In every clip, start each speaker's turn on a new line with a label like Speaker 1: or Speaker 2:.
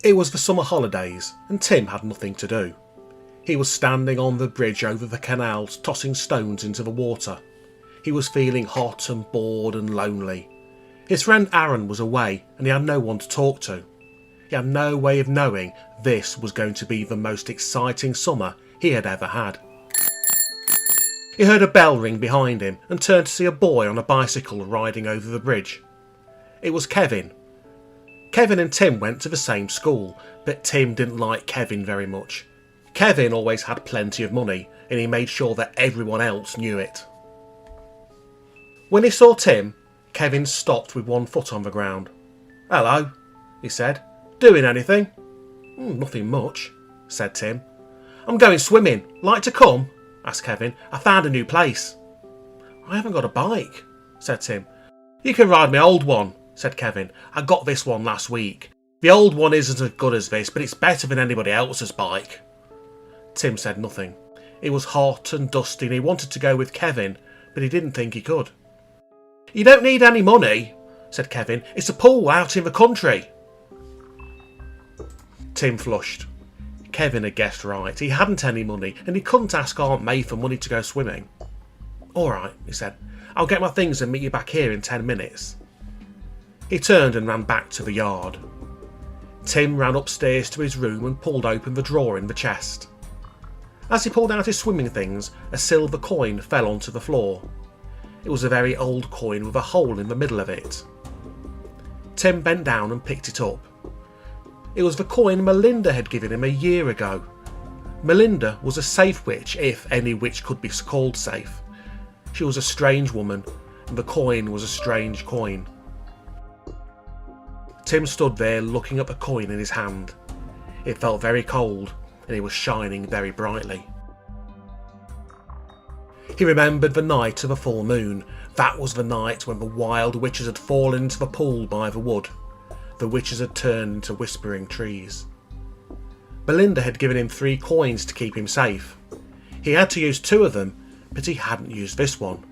Speaker 1: It was the summer holidays and Tim had nothing to do. He was standing on the bridge over the canal tossing stones into the water. He was feeling hot and bored and lonely. His friend Aaron was away and he had no one to talk to. He had no way of knowing this was going to be the most exciting summer he had ever had. He heard a bell ring behind him and turned to see a boy on a bicycle riding over the bridge. It was Kevin. Kevin and Tim went to the same school, but Tim didn't like Kevin very much. Kevin always had plenty of money and he made sure that everyone else knew it. When he saw Tim, Kevin stopped with one foot on the ground. "Hello," he said. "Doing anything?" "Nothing much," said Tim. "I'm going swimming. Like to come?" asked Kevin. "I found a new place." "I haven't got a bike," said Tim. "You can ride my old one," said Kevin. "I got this one last week. The old one isn't as good as this, but it's better than anybody else's bike." Tim said nothing. It was hot and dusty and he wanted to go with Kevin, but he didn't think he could. "You don't need any money," said Kevin. "It's a pool out in the country." Tim flushed. Kevin had guessed right. He hadn't any money and he couldn't ask Aunt May for money to go swimming. "All right," he said. "I'll get my things and meet you back here in 10 minutes. He turned and ran back to the yard. Tim ran upstairs to his room and pulled open the drawer in the chest. As he pulled out his swimming things, a silver coin fell onto the floor. It was a very old coin with a hole in the middle of it. Tim bent down and picked it up. It was the coin Melinda had given him a year ago. Melinda was a safe witch, if any witch could be called safe. She was a strange woman, and the coin was a strange coin. Tim stood there looking at the coin in his hand. It felt very cold, and it was shining very brightly. He remembered the night of the full moon. That was the night when the wild witches had fallen into the pool by the wood. The witches had turned into whispering trees. Melinda had given him 3 coins to keep him safe. He had to use 2 of them, but he hadn't used this one.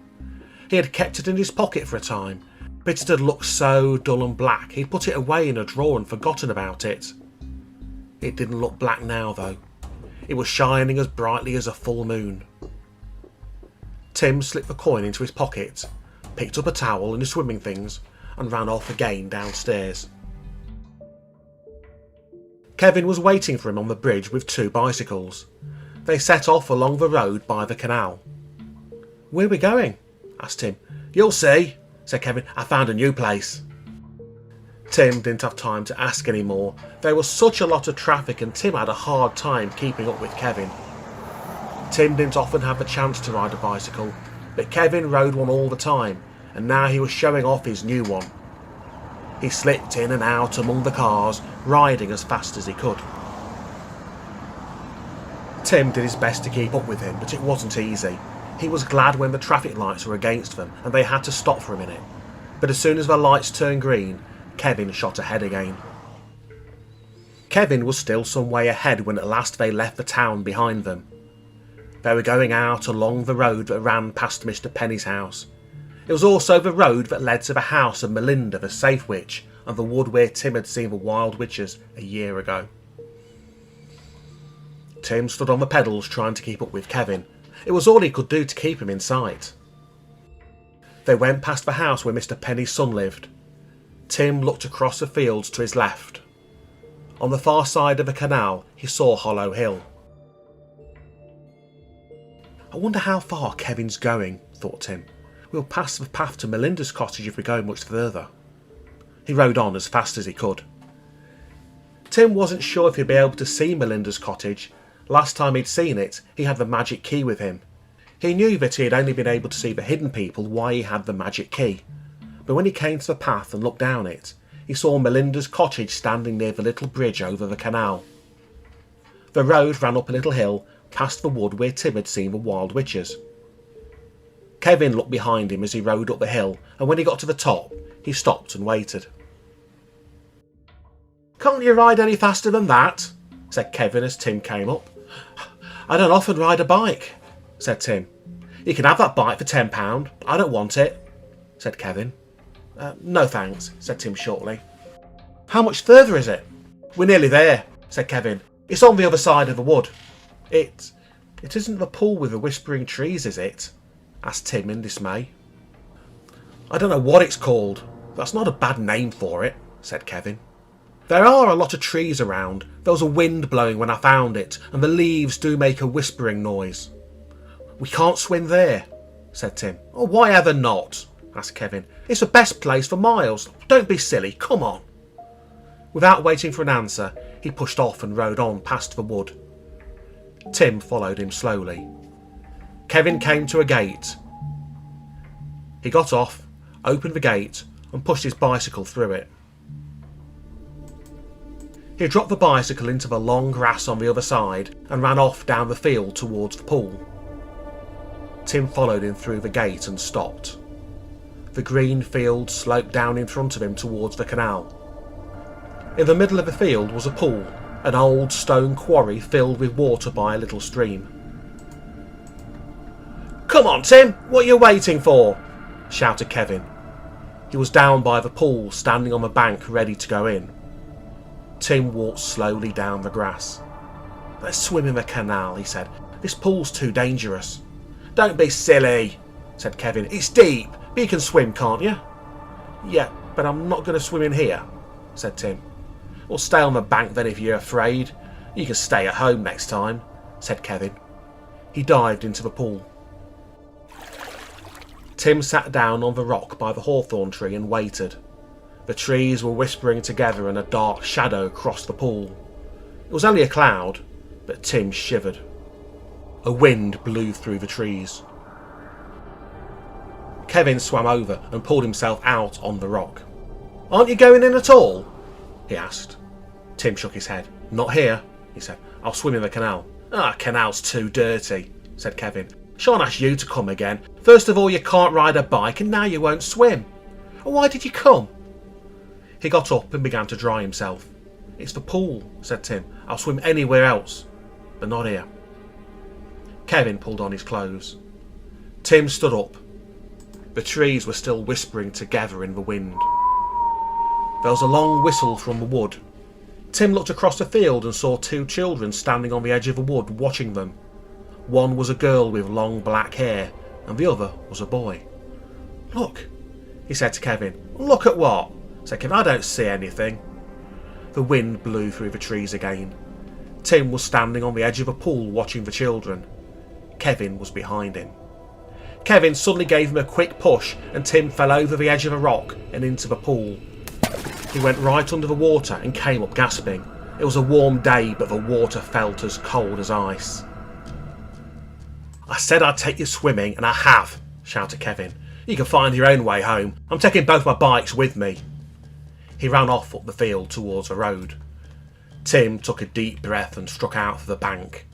Speaker 1: He had kept it in his pocket for a time, but it had looked so dull and black he'd put it away in a drawer and forgotten about it. It didn't look black now though. It was shining as brightly as a full moon. Tim slipped the coin into his pocket, picked up a towel and his swimming things, and ran off again downstairs. Kevin was waiting for him on the bridge with 2 bicycles. They set off along the road by the canal. "Where are we going?" asked Tim. "You'll see," said Kevin. "I found a new place." Tim didn't have time to ask any more. There was such a lot of traffic and Tim had a hard time keeping up with Kevin. Tim didn't often have the chance to ride a bicycle, but Kevin rode one all the time, and now he was showing off his new one. He slipped in and out among the cars, riding as fast as he could. Tim did his best to keep up with him, but it wasn't easy. He was glad when the traffic lights were against them and they had to stop for a minute. But as soon as the lights turned green, Kevin shot ahead again. Kevin was still some way ahead when at last they left the town behind them. They were going out along the road that ran past Mr. Penny's house. It was also the road that led to the house of Melinda the safe witch and the wood where Tim had seen the wild witches a year ago. Tim stood on the pedals trying to keep up with Kevin. It was all he could do to keep him in sight. They went past the house where Mr. Penny's son lived. Tim looked across the fields to his left. On the far side of the canal he saw Hollow Hill. "I wonder how far Kevin's going," thought Tim. "We'll pass the path to Melinda's cottage if we go much further." He rode on as fast as he could. Tim wasn't sure if he'd be able to see Melinda's cottage. Last time he'd seen it, he had the magic key with him. He knew that he had only been able to see the hidden people while he had the magic key. But when he came to the path and looked down it, he saw Melinda's cottage standing near the little bridge over the canal. The road ran up a little hill past the wood where Tim had seen the wild witches. Kevin looked behind him as he rode up the hill, and when he got to the top, he stopped and waited. "Can't you ride any faster than that?" said Kevin as Tim came up. "I don't often ride a bike," said Tim. "You can have that bike for £10. I don't want it," said Kevin. No thanks," said Tim shortly. "How much further is it?" "We're nearly there," said Kevin. "It's on the other side of the wood." It isn't the pool with the whispering trees, is it?" asked Tim in dismay. "I don't know what it's called. That's not a bad name for it," said Kevin. "There are a lot of trees around. There was a wind blowing when I found it, and the leaves do make a whispering noise." "We can't swim there," said Tim. "Oh, why ever not?" asked Kevin. "It's the best place for miles. Don't be silly, come on." Without waiting for an answer, he pushed off and rode on past the wood. Tim followed him slowly. Kevin came to a gate. He got off, opened the gate, and pushed his bicycle through it. He dropped the bicycle into the long grass on the other side and ran off down the field towards the pool. Tim followed him through the gate and stopped. The green field sloped down in front of him towards the canal. In the middle of the field was a pool, an old stone quarry filled with water by a little stream. "Come on, Tim, what are you waiting for?" shouted Kevin. He was down by the pool, standing on the bank ready to go in. Tim walked slowly down the grass. "Let's swim in the canal," he said. "This pool's too dangerous." "Don't be silly," said Kevin. "It's deep, but you can swim, can't you?" "Yeah, but I'm not going to swim in here," said Tim. "Well, stay on the bank then if you're afraid. You can stay at home next time," said Kevin. He dived into the pool. Tim sat down on the rock by the hawthorn tree and waited. The trees were whispering together and a dark shadow crossed the pool. It was only a cloud, but Tim shivered. A wind blew through the trees. Kevin swam over and pulled himself out on the rock. "Aren't you going in at all?" he asked. Tim shook his head. "Not here," he said. "I'll swim in the canal." "Ah, canal's too dirty," said Kevin. "Shan't ask you to come again. First of all, you can't ride a bike, and now you won't swim. Why did you come?" He got up and began to dry himself. "It's the pool," said Tim. "I'll swim anywhere else, but not here." Kevin pulled on his clothes. Tim stood up. The trees were still whispering together in the wind. There was a long whistle from the wood. Tim looked across the field and saw two children standing on the edge of the wood watching them. One was a girl with long black hair, and the other was a boy. "Look," he said to Kevin. "Look at what?" said Kevin. "I don't see anything." The wind blew through the trees again. Tim was standing on the edge of a pool watching the children. Kevin was behind him. Kevin suddenly gave him a quick push and Tim fell over the edge of a rock and into the pool. He went right under the water and came up gasping. It was a warm day, but the water felt as cold as ice. "I said I'd take you swimming, and I have," shouted Kevin. "You can find your own way home. I'm taking both my bikes with me." He ran off up the field towards the road. Tim took a deep breath and struck out for the bank.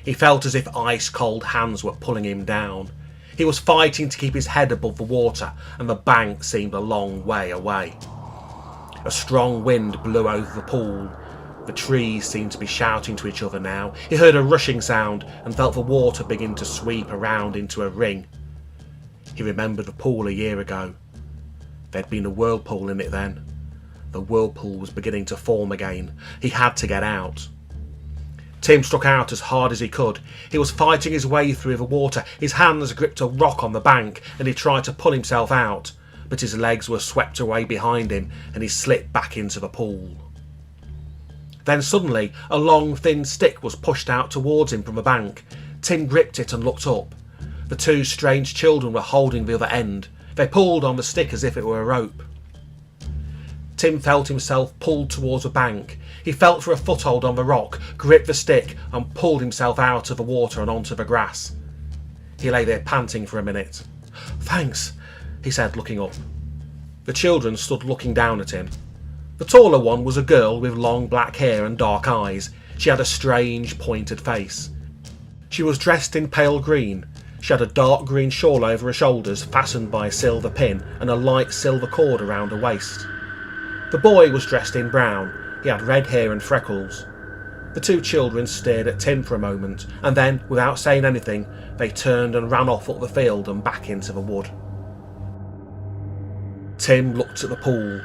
Speaker 1: He felt as if ice-cold hands were pulling him down. He was fighting to keep his head above the water, and the bank seemed a long way away. A strong wind blew over the pool. The trees seemed to be shouting to each other now. He heard a rushing sound and felt the water begin to sweep around into a ring. He remembered the pool a year ago. There'd been a whirlpool in it then. The whirlpool was beginning to form again. He had to get out. Tim struck out as hard as he could. He was fighting his way through the water. His hands gripped a rock on the bank and he tried to pull himself out, but his legs were swept away behind him and he slipped back into the pool. Then suddenly a long thin stick was pushed out towards him from the bank. Tim gripped it and looked up. The two strange children were holding the other end. They pulled on the stick as if it were a rope. Tim felt himself pulled towards the bank. He felt for a foothold on the rock, gripped the stick and pulled himself out of the water and onto the grass. He lay there panting for a minute. "Thanks," he said, looking up. The children stood looking down at him. The taller one was a girl with long black hair and dark eyes. She had a strange pointed face. She was dressed in pale green. She had a dark green shawl over her shoulders fastened by a silver pin and a light silver cord around her waist. The boy was dressed in brown. He had red hair and freckles. The two children stared at Tim for a moment, and then, without saying anything, they turned and ran off up the field and back into the wood. Tim looked at the pool.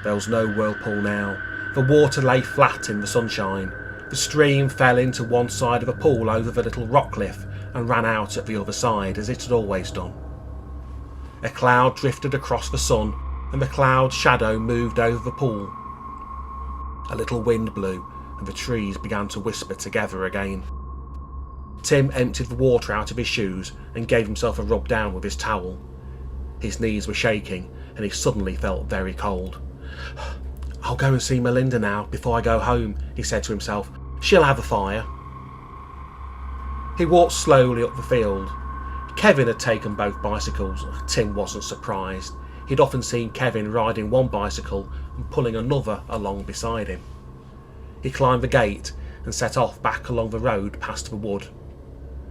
Speaker 1: There was no whirlpool now, The water lay flat in the sunshine. The stream fell into one side of a pool over the little rock cliff and ran out at the other side as it had always done. A cloud drifted across the sun and the cloud's shadow moved over the pool. A little wind blew and the trees began to whisper together again. Tim emptied the water out of his shoes and gave himself a rub down with his towel. His knees were shaking and he suddenly felt very cold. "I'll go and see Melinda now before I go home," he said to himself. "She'll have a fire." He walked slowly up the field. Kevin had taken both bicycles. Tim wasn't surprised. He'd often seen Kevin riding one bicycle and pulling another along beside him. He climbed the gate and set off back along the road past the wood.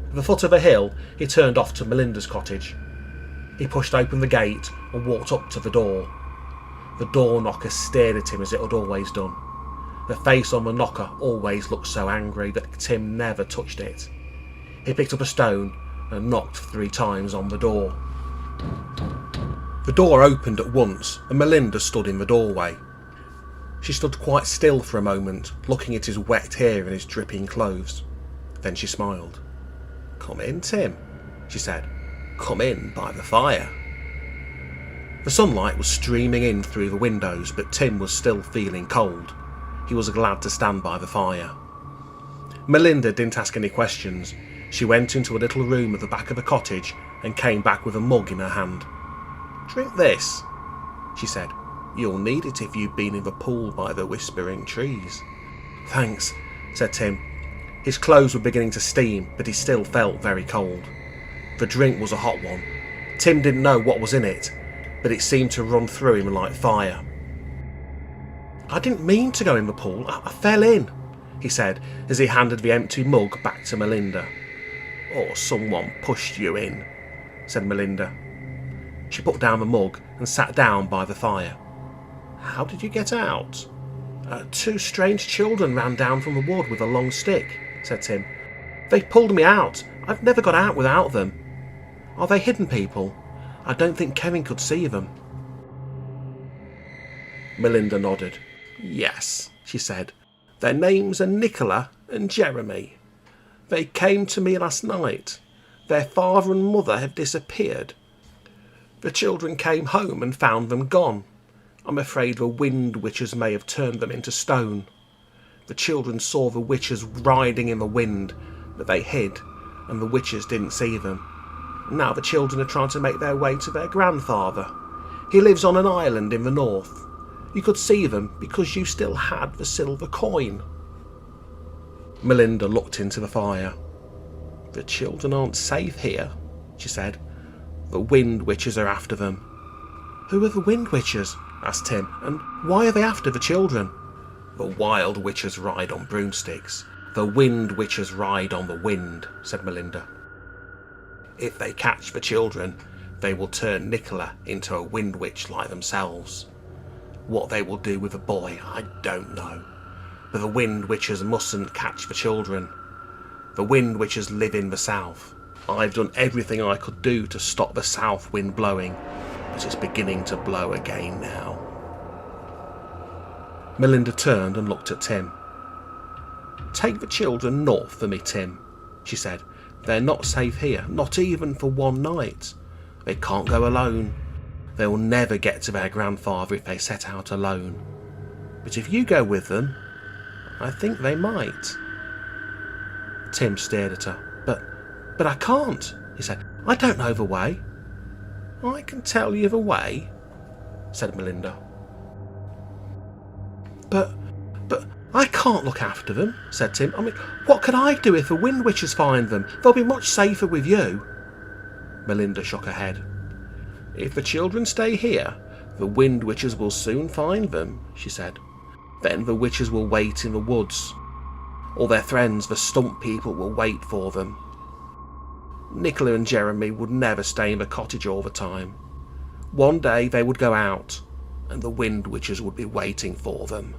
Speaker 1: At the foot of a hill, he turned off to Melinda's cottage. He pushed open the gate and walked up to the door. The door knocker stared at him as it had always done. The face on the knocker always looked so angry that Tim never touched it. He picked up a stone and knocked 3 times on the door. The door opened at once and Melinda stood in the doorway. She stood quite still for a moment, looking at his wet hair and his dripping clothes. Then she smiled. "Come in, Tim," she said. "Come in by the fire." The sunlight was streaming in through the windows, but Tim was still feeling cold. He was glad to stand by the fire. Melinda didn't ask any questions. She went into a little room at the back of the cottage and came back with a mug in her hand. "Drink this," she said. "You'll need it if you've been in the pool by the whispering trees." "Thanks," said Tim. His clothes were beginning to steam, but he still felt very cold. The drink was a hot one. Tim didn't know what was in it, but it seemed to run through him like fire. "I didn't mean to go in the pool. I fell in," he said as he handed the empty mug back to Melinda. "Or someone pushed you in," said Melinda. She put down the mug and sat down by the fire. "How did you get out?" 2 strange children ran down from the wood with a long stick," said Tim. "They pulled me out. I've never got out without them." "Are they hidden people? I don't think Kevin could see them." Melinda nodded. "Yes," she said. "Their names are Nicola and Jeremy. They came to me last night. Their father and mother have disappeared. The children came home and found them gone. I'm afraid the wind witches may have turned them into stone. The children saw the witches riding in the wind, but they hid, and the witches didn't see them. Now the children are trying to make their way to their grandfather. He lives on an island in the north. You could see them because you still had the silver coin." Melinda looked into the fire. "The children aren't safe here," she said. "The wind witches are after them." "Who are the wind witches?" asked Tim. "And why are they after the children?" "The wild witches ride on broomsticks. The wind witches ride on the wind," said Melinda. "If they catch the children, they will turn Nicola into a wind witch like themselves. What they will do with the boy, I don't know. But the wind witches mustn't catch the children. The wind witches live in the south. I've done everything I could do to stop the south wind blowing, but it's beginning to blow again now." Melinda turned and looked at Tim. "Take the children north for me, Tim," she said. "They're not safe here, not even for one night. They can't go alone. They will never get to their grandfather if they set out alone. But if you go with them, I think they might." Tim stared at her. But I can't," he said. "I don't know the way." "I can tell you the way," said Melinda. But I can't look after them," said Tim. "I mean, what can I do if the wind witches find them? They'll be much safer with you." Melinda shook her head. "If the children stay here, the wind witches will soon find them," she said. "Then the witches will wait in the woods. All their friends, the stump people, will wait for them. Nicola and Jeremy would never stay in the cottage all the time. One day they would go out, and the wind witches would be waiting for them."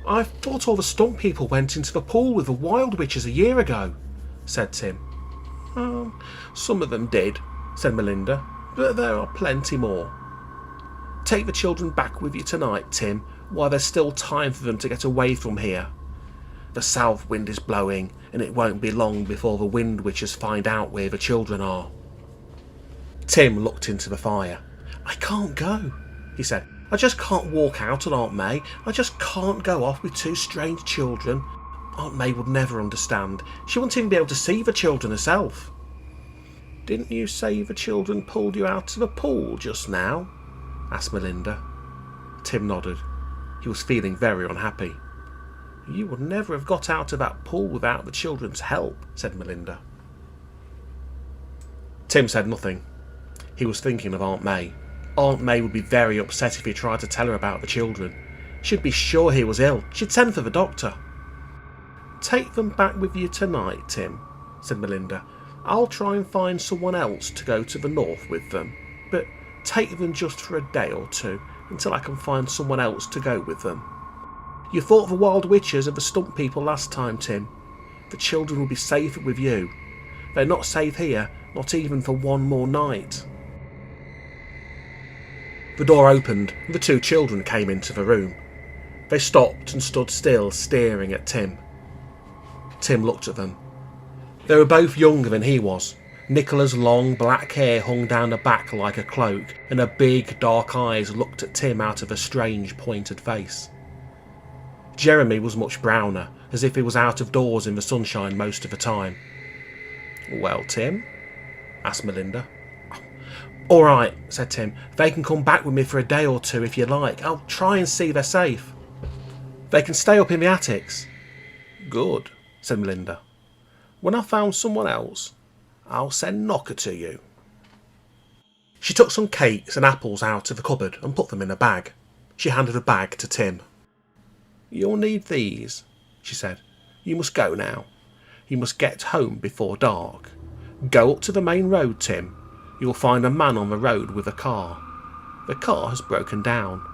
Speaker 1: "I thought all the stump people went into the pool with the wild witches a year ago," said Tim. Some of them did," said Melinda, "but there are plenty more. Take the children back with you tonight, Tim. while there's still time for them to get away from here. The south wind is blowing, and it won't be long before the wind witches find out where the children are. Tim looked into the fire. I can't go, he said. I just can't walk out on Aunt May. I just can't go off with two strange children. Aunt May would never understand. She wouldn't even be able to see the children herself. Didn't you say the children pulled you out of the pool just now? Asked Melinda. Tim nodded. He was feeling very unhappy. You would never have got out of that pool without the children's help, said Melinda. Tim said nothing. He was thinking of Aunt May. Aunt May would be very upset if he tried to tell her about the children. She'd be sure he was ill. She'd send for the doctor. Take them back with you tonight, Tim, said Melinda. I'll try and find someone else to go to the north with them, but take them just for a day or two until I can find someone else to go with them. You fought the wild witches of the stump people last time, Tim. The children will be safer with you. They're not safe here, not even for one more night. The door opened and the two children came into the room. They stopped and stood still, staring at Tim. Tim looked at them. They were both younger than he was. Nicola's long black hair hung down her back like a cloak, and her big dark eyes looked at Tim out of a strange pointed face. Jeremy was much browner, as if he was out of doors in the sunshine most of the time. Well, Tim? Asked Melinda. All right, said Tim. They can come back with me for a day or two if you like. I'll try and see they're safe. They can stay up in the attics. Good, said Melinda. When I've found someone else, I'll send Knocker to you. She took some cakes and apples out of the cupboard and put them in a bag. She handed a bag to Tim. You'll need these, she said. You must go now. You must get home before dark. Go up to the main road, Tim. You'll find a man on the road with a car. The car has broken down.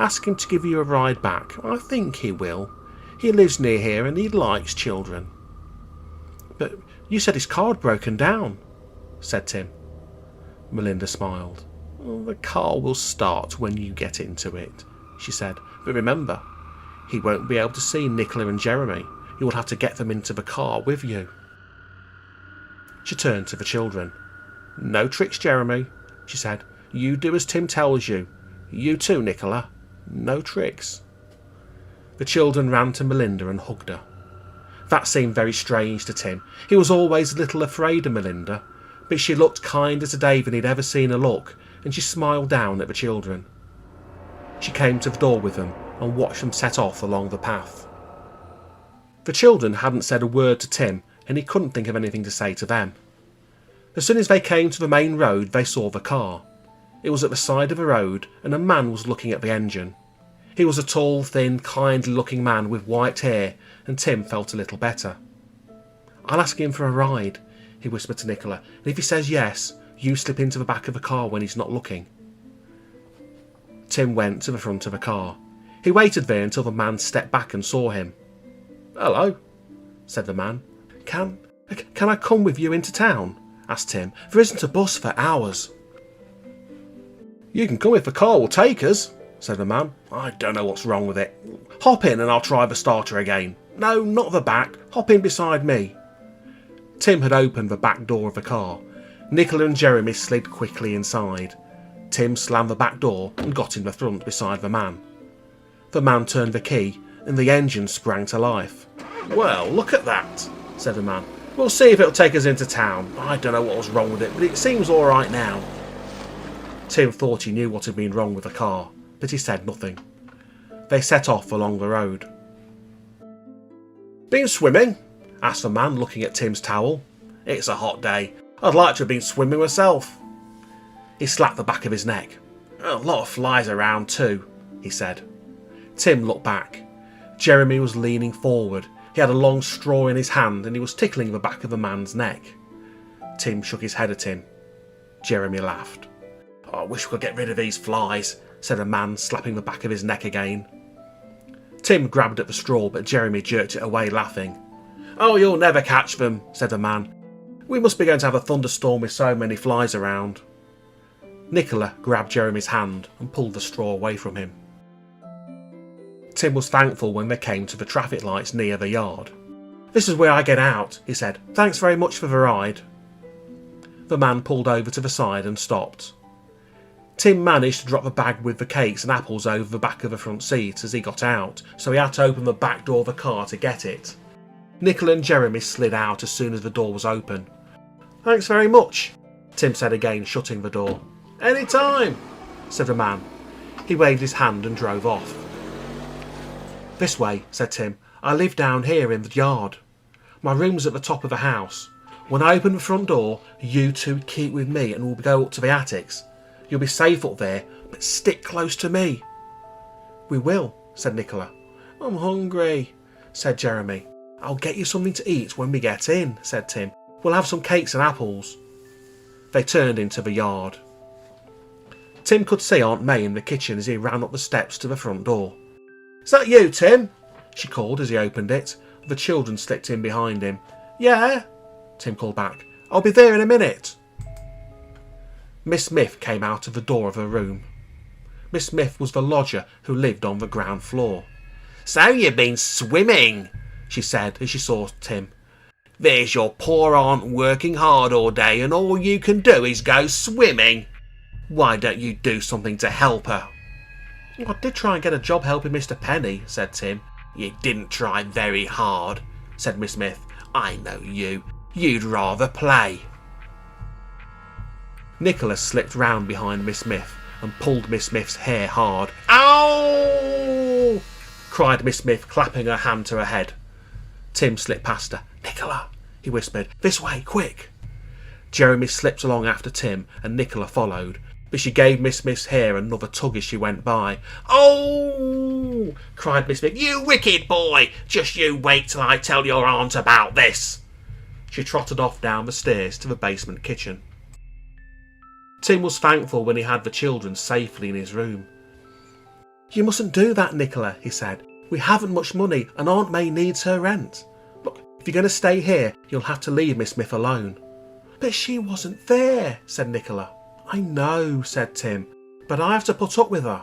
Speaker 1: Ask him to give you a ride back. I think he will. He lives near here and he likes children. But you said his car had broken down, said Tim. Melinda smiled. The car will start when you get into it, she said. But remember, he won't be able to see Nicola and Jeremy. You will have to get them into the car with you. She turned to the children. No tricks, Jeremy, she said. You do as Tim tells you. You too, Nicola. No tricks. The children ran to Melinda and hugged her. That seemed very strange to Tim. He was always a little afraid of Melinda, but she looked kinder today than he'd ever seen her look, and she smiled down at the children. She came to the door with them and watched them set off along the path. The children hadn't said a word to Tim, and he couldn't think of anything to say to them. As soon as they came to the main road, they saw the car. It was at the side of the road, and a man was looking at the engine. He was a tall, thin, kindly-looking man with white hair, and Tim felt a little better. I'll ask him for a ride, he whispered to Nicola, and if he says yes, you slip into the back of the car when he's not looking. Tim went to the front of the car. He waited there until the man stepped back and saw him. Hello, said the man. Can I come with you into town? Asked Tim. There isn't a bus for hours. You can come if the car will take us, said the man. I don't know what's wrong with it. Hop in and I'll try the starter again. No, not the back. Hop in beside me. Tim had opened the back door of the car. Nicola and Jeremy slid quickly inside. Tim slammed the back door and got in the front beside the man. The man turned the key and the engine sprang to life. Well, look at that, said the man. We'll see if it'll take us into town. I don't know what was wrong with it, but it seems all right now. Tim thought he knew what had been wrong with the car, but he said nothing. They set off along the road. Been swimming? Asked the man, looking at Tim's towel. It's a hot day. I'd like to have been swimming myself. He slapped the back of his neck. A lot of flies around too, he said. Tim looked back. Jeremy was leaning forward. He had a long straw in his hand and he was tickling the back of the man's neck. Tim shook his head at him. Jeremy laughed. I wish we could get rid of these flies, said the man, slapping the back of his neck again. Tim grabbed at the straw, but Jeremy jerked it away, laughing. Oh, you'll never catch them, said the man. We must be going to have a thunderstorm with so many flies around. Nicola grabbed Jeremy's hand and pulled the straw away from him. Tim was thankful when they came to the traffic lights near the yard. "This is where I get out," he said. "Thanks very much for the ride." The man pulled over to the side and stopped. Tim managed to drop the bag with the cakes and apples over the back of the front seat as he got out, so he had to open the back door of the car to get it. Nicola and Jeremy slid out as soon as the door was open. "Thanks very much," Tim said again, shutting the door. "Any time," said the man. He waved his hand and drove off. "This way," said Tim. "I live down here in the yard. My room's at the top of the house. When I open the front door, you two keep with me and we'll go up to the attics. You'll be safe up there, but stick close to me." "We will," said Nicola. "I'm hungry," said Jeremy. "I'll get you something to eat when we get in," said Tim. "We'll have some cakes and apples." They turned into the yard. Tim could see Aunt May in the kitchen as he ran up the steps to the front door. "Is that you, Tim?" she called as he opened it. The children slipped in behind him. "Yeah," Tim called back. "I'll be there in a minute." Miss Smith came out of the door of her room. Miss Smith was the lodger who lived on the ground floor. "So you've been swimming," she said as she saw Tim. "There's your poor aunt working hard all day and all you can do is go swimming. Why don't you do something to help her?" "I did try and get a job helping Mr. Penny," said Tim. "You didn't try very hard," said Miss Smith. "I know you. You'd rather play." Nicholas slipped round behind Miss Smith and pulled Miss Smith's hair hard. "Ow!" cried Miss Smith, clapping her hand to her head. Tim slipped past her. "Nicola," he whispered. "This way, quick." Jeremy slipped along after Tim and Nicola followed, but she gave Miss Smith's hair another tug as she went by. "Oh!" cried Miss Smith. "You wicked boy! Just you wait till I tell your aunt about this." She trotted off down the stairs to the basement kitchen. Tim was thankful when he had the children safely in his room. "You mustn't do that, Nicola," he said. "We haven't much money and Aunt May needs her rent. Look, if you're going to stay here, you'll have to leave Miss Smith alone." "But she wasn't there," said Nicola. "I know," said Tim, "but I have to put up with her."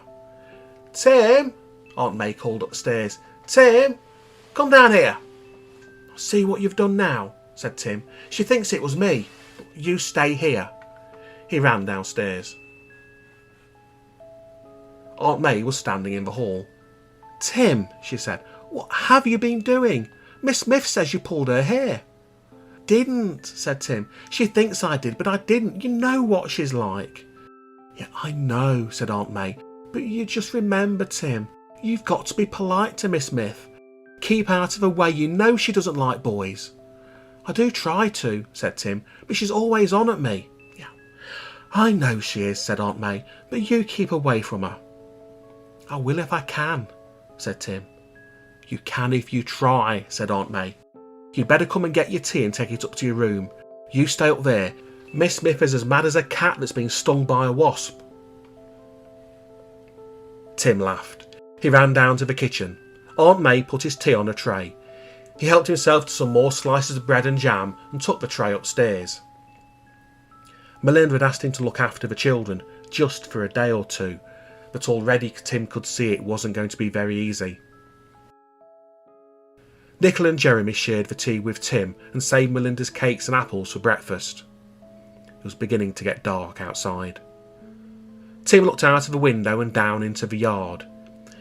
Speaker 1: "Tim," Aunt May called up the stairs. "Tim, come down here." "See what you've done now," said Tim. "She thinks it was me. You stay here." He ran downstairs. Aunt May was standing in the hall. "Tim," she said, "what have you been doing? Miss Smith says you pulled her hair." "Didn't," said Tim. "She thinks I did, but I didn't. You know what she's like." "Yeah, I know," said Aunt May. "But you just remember, Tim, you've got to be polite to Miss Smith. Keep out of her way. You know she doesn't like boys." "I do try to," said Tim, "but she's always on at me." "Yeah, I know she is," said Aunt May, "but you keep away from her." "I will if I can," said Tim. "You can if you try," said Aunt May. "You'd better come and get your tea and take it up to your room. You stay up there. Miss Smith is as mad as a cat that's been stung by a wasp." Tim laughed. He ran down to the kitchen. Aunt May put his tea on a tray. He helped himself to some more slices of bread and jam and took the tray upstairs. Melinda had asked him to look after the children, just for a day or two, but already Tim could see it wasn't going to be very easy. Nicola and Jeremy shared the tea with Tim and saved Melinda's cakes and apples for breakfast. It was beginning to get dark outside. Tim looked out of the window and down into the yard.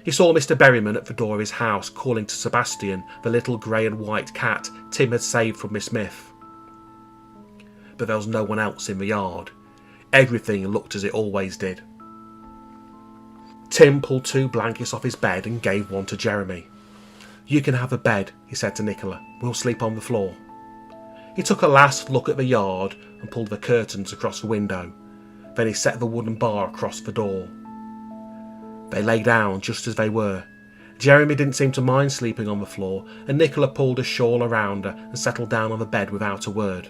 Speaker 1: He saw Mr. Berryman at the door of his house calling to Sebastian, the little grey and white cat Tim had saved from Miss Smith. But there was no one else in the yard. Everything looked as it always did. Tim pulled 2 blankets off his bed and gave one to Jeremy. "You can have a bed," he said to Nicola. "We'll sleep on the floor." He took a last look at the yard and pulled the curtains across the window. Then he set the wooden bar across the door. They lay down just as they were. Jeremy didn't seem to mind sleeping on the floor, and Nicola pulled a shawl around her and settled down on the bed without a word.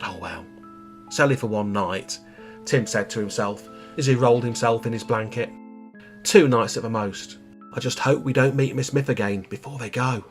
Speaker 1: "Oh well, it's only for one night," Tim said to himself as he rolled himself in his blanket. "2 nights at the most. I just hope we don't meet Miss Smith again before they go."